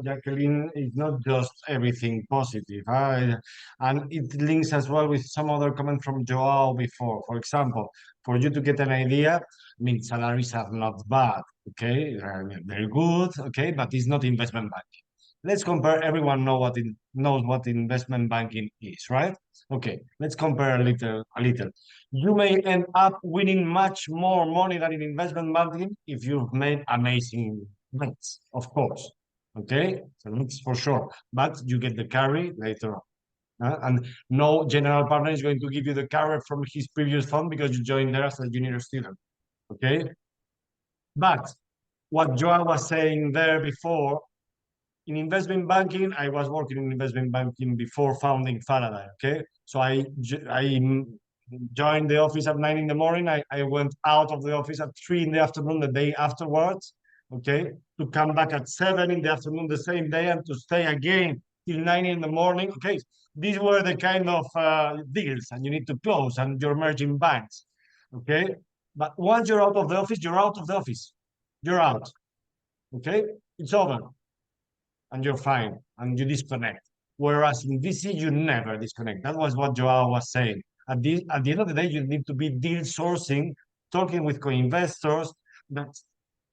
Jacqueline, it's not just everything positive. And it links as well with some other comment from Joao before. For example, for you to get an idea, I mean, salaries are not bad, okay? Very good, okay? But it's not investment banking. Let's compare. Everyone knows what investment banking is, right? Okay, let's compare a little. You may end up winning much more money than in investment banking if you've made amazing bets, of course. Okay, so that's for sure. But you get the carry later on. And no general partner is going to give you the carry from his previous fund because you joined there as a junior student. Okay, but what Joao was saying there before. In investment banking, I was working in investment banking before founding Faraday, okay? So I joined the office at 9 in the morning. I went out of the office at 3 in the afternoon the day afterwards, okay? To come back at 7 in the afternoon the same day and to stay again till 9 in the morning, okay? These were the kind of deals and you need to close and you're merging banks, okay? But once you're out of the office, you're out of the office. You're out, okay? It's over. And you're fine, and you disconnect. Whereas in VC, you never disconnect. That was what Joao was saying. At the end of the day, you need to be deal sourcing, talking with co-investors, that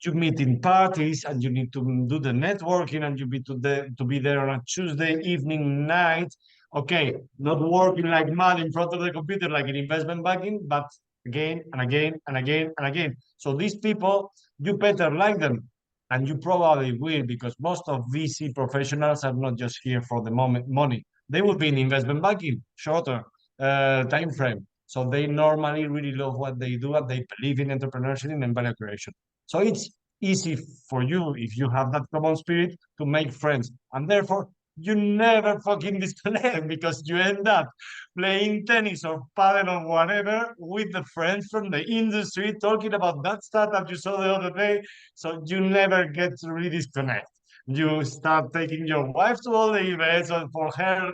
you meet in parties, and you need to do the networking, and you be to be there on a Tuesday evening, night. Okay, not working like mad in front of the computer like in investment banking, but again and again and again and again. So these people, you better like them. And you probably will, because most of VC professionals are not just here for the moment money. They will be in investment banking, shorter time frame. So they normally really love what they do and they believe in entrepreneurship and value creation. So it's easy for you, if you have that common spirit, to make friends. And therefore, you never fucking disconnect because you end up playing tennis or paddle or whatever with the friends from the industry talking about that startup you saw the other day. So you never get to really disconnect. You start taking your wife to all the events and for her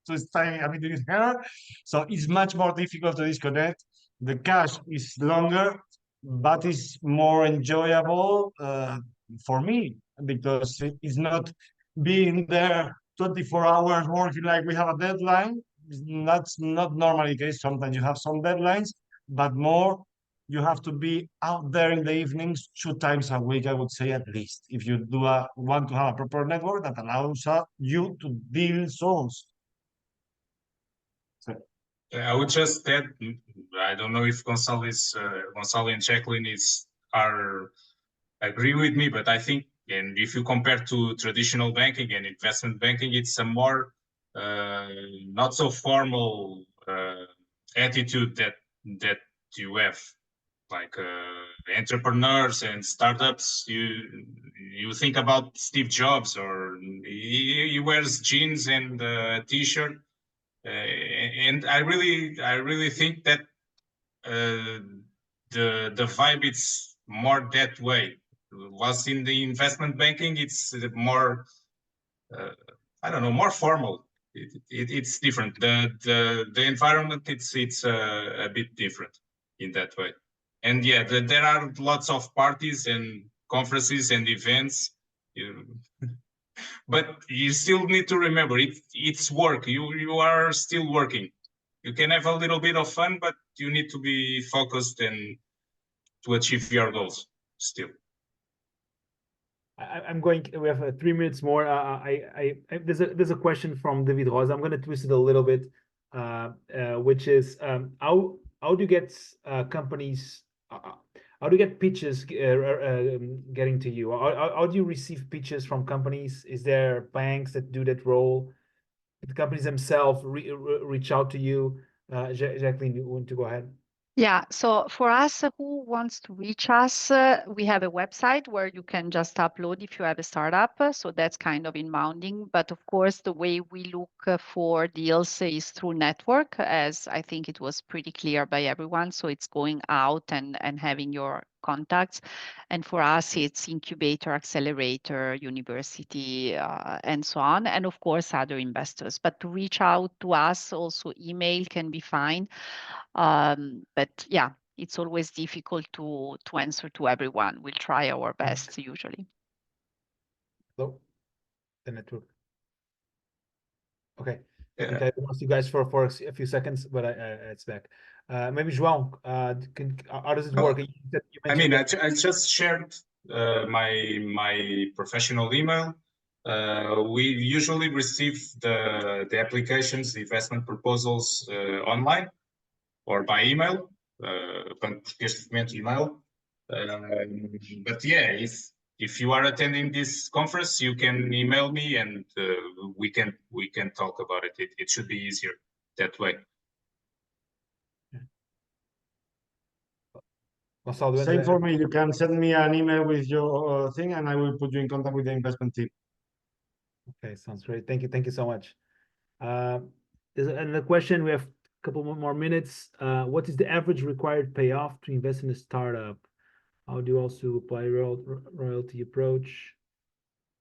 to stay with her. So it's much more difficult to disconnect. The cash is longer, but it's more enjoyable for me because it's not being there 24 hours working like we have a deadline. That's not normally the case. Sometimes you have some deadlines, but more you have to be out there in the evenings 2 times a week, I would say at least, if you want to have a proper network that allows you to deal souls. So, I would just add, I don't know if Gonzalo and Jacqueline agree with me, but I think, and if you compare to traditional banking and investment banking, it's a more not so formal attitude that you have. Like entrepreneurs and startups, you think about Steve Jobs, or he wears jeans and a t-shirt, and I really think that the vibe is more that way. Was in the investment banking, it's more I don't know, more formal. It's different. The environment it's a bit different in that way. And yeah, there are lots of parties and conferences and events, but you still need to remember it's work. You are still working. You can have a little bit of fun, but you need to be focused and to achieve your goals still. I'm going. We have 3 minutes more. There's a question from David Rosa. I'm going to twist it a little bit, which is how do you get companies? How do you get pitches getting to you? How do you receive pitches from companies? Is there banks that do that role? The companies themselves reach out to you? Jacqueline, you want to go ahead? Yeah, so for us who wants to reach us, we have a website where you can just upload if you have a startup. So that's kind of inbounding. But of course, the way we look for deals is through network, as I think it was pretty clear by everyone. So it's going out and having your contacts. And for us, it's incubator, accelerator, university, and so on. And of course, other investors. But to reach out to us, also email can be fine. But yeah, it's always difficult to answer to everyone. We'll try our best usually. Hello, the network. Okay, Yeah. I think I lost you guys for a few seconds, but it's back. Maybe João, how does it work? I mean, I just shared my professional email. We usually receive the applications, the investment proposals online or by email, português documento email. But yeah, if you are attending this conference, you can email me and we can talk about it. It should be easier that way. same for me. You can send me an email with your thing, and I will put you in contact with the investment team. Okay, sounds great. Thank you so much. There's another question. We have a couple more minutes. What is the average required payoff to invest in a startup? How do you also apply royalty approach?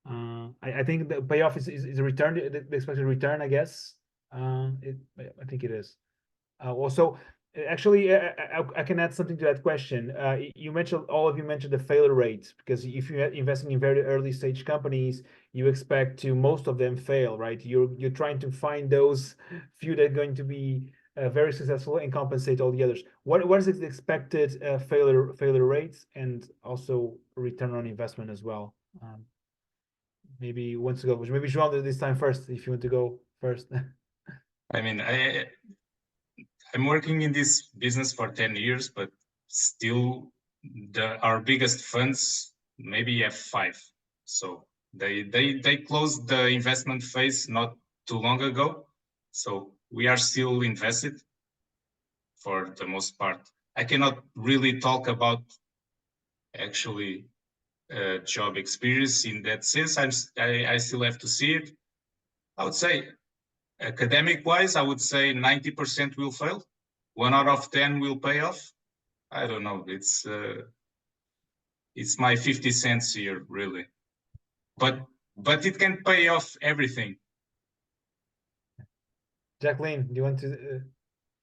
I think the payoff is a return, the expected return, I guess. I think it is. Also, actually, I can add something to that question. All of you mentioned the failure rates, because if you're investing in very early stage companies, you expect most of them fail, right? You're trying to find those few that are going to be very successful and compensate all the others. What is the expected failure rates, and also return on investment as well? Maybe who wants to go? Maybe João this time first, if you want to go first. I mean, I'm working in this business for 10 years, but still our biggest funds maybe have 5. So they closed the investment phase not too long ago. So we are still invested for the most part. I cannot really talk about actually job experience in that sense. I still have to see it. I would say academic wise, I would say 90% will fail. 1 out of 10 will pay off. I don't know. It's my 50 cents here, really. But it can pay off everything. Jacqueline, do you want to?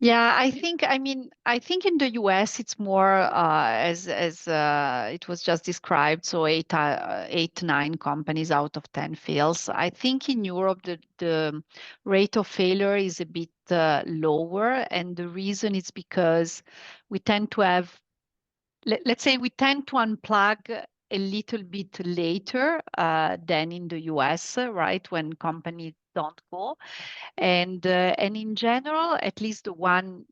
Yeah, I think in the US it's more as it was just described, so 8 to 9 companies out of 10 fails. I think in Europe the rate of failure is a bit lower, and the reason is because we tend to have let's say we tend to unplug a little bit later than in the US, right? When companies don't go. And in general, at least the one,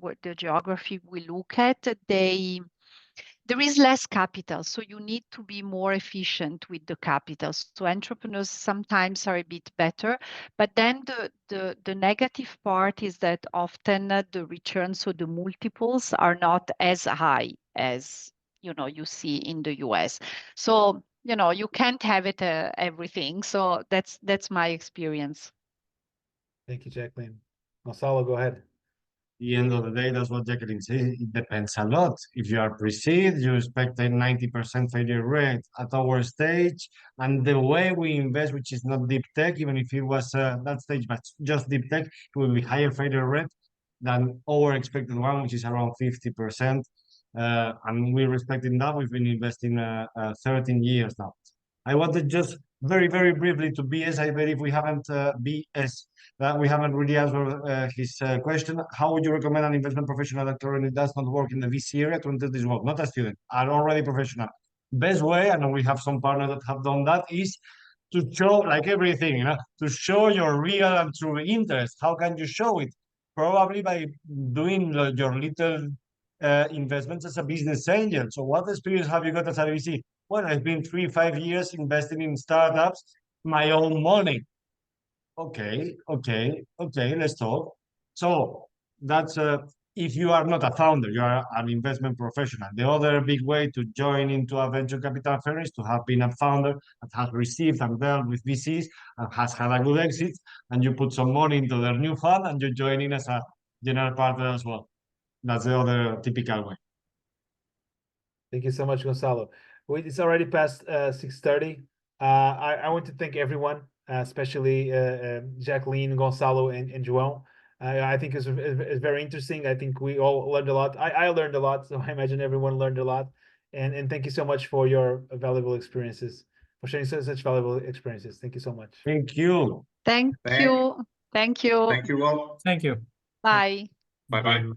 what the geography we look at, there is less capital, so you need to be more efficient with the capital. So entrepreneurs sometimes are a bit better, but then the negative part is that often the returns, so the multiples, are not as high as you see in the US. So you can't have it everything. So that's my experience. Thank you, Jacqueline. Gonzalo, go ahead. The end of the day, that's what Jacqueline says. It depends a lot. If you are pre-seed, you expect a 90% failure rate at our stage. And the way we invest, which is not deep tech, even if it was that stage, but just deep tech, it will be higher failure rate than our expected one, which is around 50%. And we're respecting that. We've been investing 13 years now. I wanted just very, very briefly to BS. I believe we haven't BS. We haven't really answered his question. How would you recommend an investment professional that currently does not work in the VC area to enter this work? Not a student, are already professional. Best way, and we have some partners that have done that, is to show, like everything, to show your real and true interest. How can you show it? Probably by doing your little investments as a business angel. So what experience have you got as a VC? Well, I've been 3-5 years investing in startups, my own money. Okay, let's talk. So that's if you are not a founder, you are an investment professional. The other big way to join into a venture capital firm is to have been a founder that has received and dealt with VCs and has had a good exit, and you put some money into their new fund and you join in as a general partner as well. That's the other typical way. Thank you so much, Gonzalo. It's already past 6:30. I want to thank everyone, especially Jacqueline, Gonzalo, and João. I think it's very interesting. I think we all learned a lot. I learned a lot, so I imagine everyone learned a lot. And thank you so much for your valuable experiences, for sharing such valuable experiences. Thank you so much. Thank you. Thank you. Thank you. Thank you all. Thank you. Bye. Bye-bye.